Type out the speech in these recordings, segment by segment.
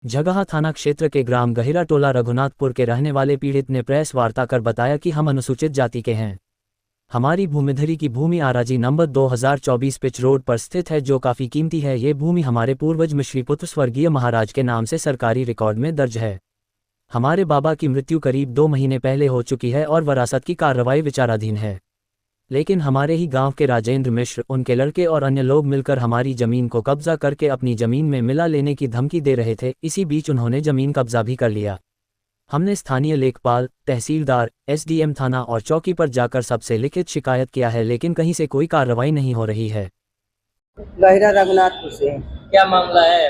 जगहा थाना क्षेत्र के ग्राम गहिरा टोला रघुनाथपुर के रहने वाले पीड़ित ने प्रेस वार्ता कर बताया कि हम अनुसूचित जाति के हैं। हमारी भूमिधरी की भूमि आराजी नंबर 2024 पिच रोड पर स्थित है, जो काफ़ी कीमती है। ये भूमि हमारे पूर्वज मिश्रीपुत्र स्वर्गीय महाराज के नाम से सरकारी रिकॉर्ड में दर्ज है। हमारे बाबा की मृत्यु करीब 2 महीने पहले हो चुकी है और वरासत की कार्रवाई विचाराधीन है, लेकिन हमारे ही गांव के राजेंद्र मिश्र, उनके लड़के और अन्य लोग मिलकर हमारी जमीन को कब्जा करके अपनी जमीन में मिला लेने की धमकी दे रहे थे। इसी बीच उन्होंने जमीन कब्जा भी कर लिया। हमने स्थानीय लेखपाल, तहसीलदार, एसडीएम थाना और चौकी पर जाकर सबसे लिखित शिकायत किया है, लेकिन कहीं से कोई कार्रवाई नहीं हो रही है। गहिरा रघुनाथपुर से। क्या मामला है?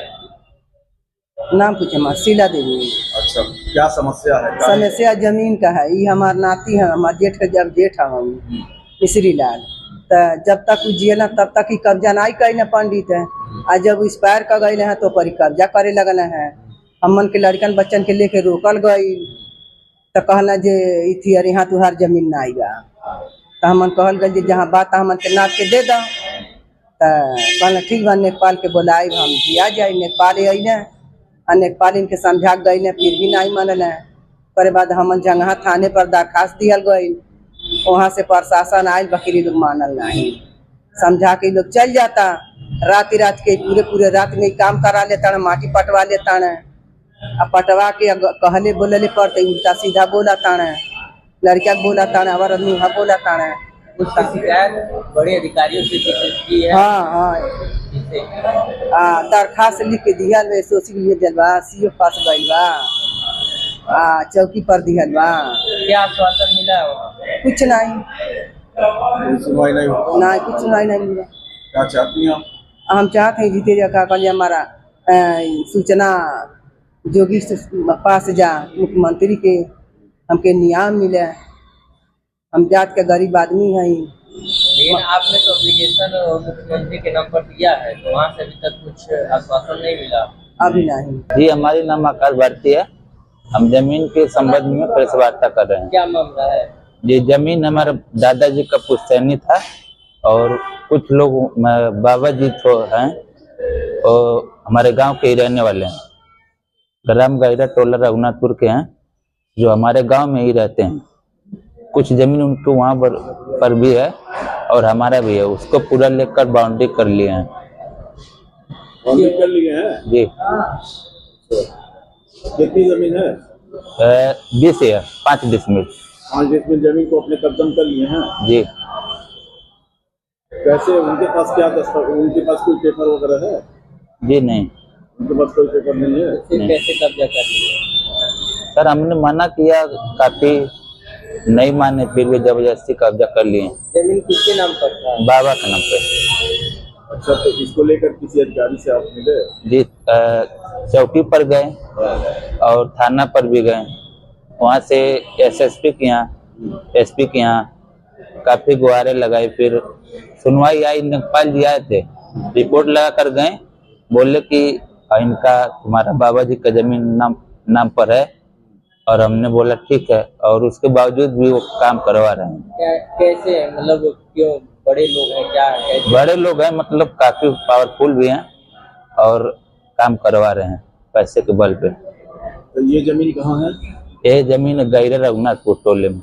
नाम पूछे शीला देवी। अच्छा, क्या समस्या है? समस्या जमीन का है। ये हमार नाती है, हमार जेठ का जब जेठ हम मिश्री लाल, जब तक जियला तब तक ही कब्जा नहीं कही पंडित है। आज जब एक्सपायर कर गए हैं तो पर कब्जा करे लगल है। हमन के लड़कन बच्चन के लेके रोकल गई तो कहना जे इथी अरे यहाँ तुहार जमीन ना आईगा। तो हमन कहल गई जहाँ बात हमन के नाप के दे दा। कहना ठीक बा, नेपाल के बुलाए हम दिया जाए। नेपाल अने नेपाल इनके समझा गई ने, फिर भी नहीं मनल है। करे बाद हमन जगह थाने पर दरखास्त दियल गई। वहाँ से प्रशासन आयल, बकरी लोग मानल नहीं। समझा के लोग चल जाता। रात के पूरे रात में काम करा लेता, माटी पटवा लेता है। अब पटवा के कहले बोलले पड़ते उल्टा सीधा बोला ताना, लड़किया बोला ताना, हमारा मुँह बोला ताना। उसकी शिकायत बड़े अधिकारियों से की है। हाँ, दरखास्त लिख के दिया जलवा सीओ पास गइल बा, चौकी पर दिहल बा। क्या आश्वासन मिला? कुछ नहीं, कुछ नहीं मिला। क्या चाहती हैं? हम चाहते हैं जीते का हमारा सूचना जोगी पास जा, मुख्यमंत्री के हमके न्याय मिले। हम जात के गरीब आदमी हैं। लेकिन आपने तो एप्लीकेशन मुख्यमंत्री के नाम पर दिया है, तो वहाँ से अभी तक कुछ आश्वासन नहीं मिला? अभी नहीं जी। हमारी नाम आकाश भारती है। हम जमीन के संबंध में प्रेस वार्ता कर रहे हैं। क्या मामला है? ये जमीन हमारे दादाजी का पुश्तैनी था और कुछ लोग बाबा जी तो हैं और हमारे गांव के ही रहने वाले हैं। ग्राम गहिरा टोला रघुनाथपुर के हैं, जो हमारे गांव में ही रहते हैं। कुछ जमीन उनको वहाँ पर भी है और हमारा भी है। उसको पूरा लेकर बाउंड्री कर लिए हैं। जी। कितनी जमीन है? 20 है, 5 डिसमिल। 5 डिसमिल जमीन को अपने कब्जा कर लिए हैं। जी। कैसे? उनके पास क्या उनके पास कोई पेपर वगैरह है? जी नहीं, उनके पास कोई पेपर नहीं है। फिर कैसे कब्जा कर लिया? सर हमने मना किया, काफी नहीं माने, फिर भी जबरदस्ती कब्जा कर लिए। जमीन किसके नाम पर था? बाबा के नाम पे। अच्छा, तो इसको लेकर किसी अधिकारी से आप मिले? जी, चौकी पर गए और थाना पर भी गए। वहाँ से एसएसपी के यहाँ, एसपी के यहाँ काफी गुहारें लगाई। फिर सुनवाई आई, नेपाल जी आए थे, रिपोर्ट लगा कर गए। बोले कि इनका तुम्हारा बाबा जी का जमीन नाम पर है, और हमने बोला ठीक है, और उसके बावजूद भी वो काम करवा रहे हैं। कैसे? मतलब क्यों? बड़े लोग हैं क्या? बड़े लोग हैं, मतलब काफी पावरफुल भी हैं और काम करवा रहे हैं पैसे के बल पे। तो ये जमीन कहाँ है? ये जमीन गहिरा रघुनाथपुर टोले में।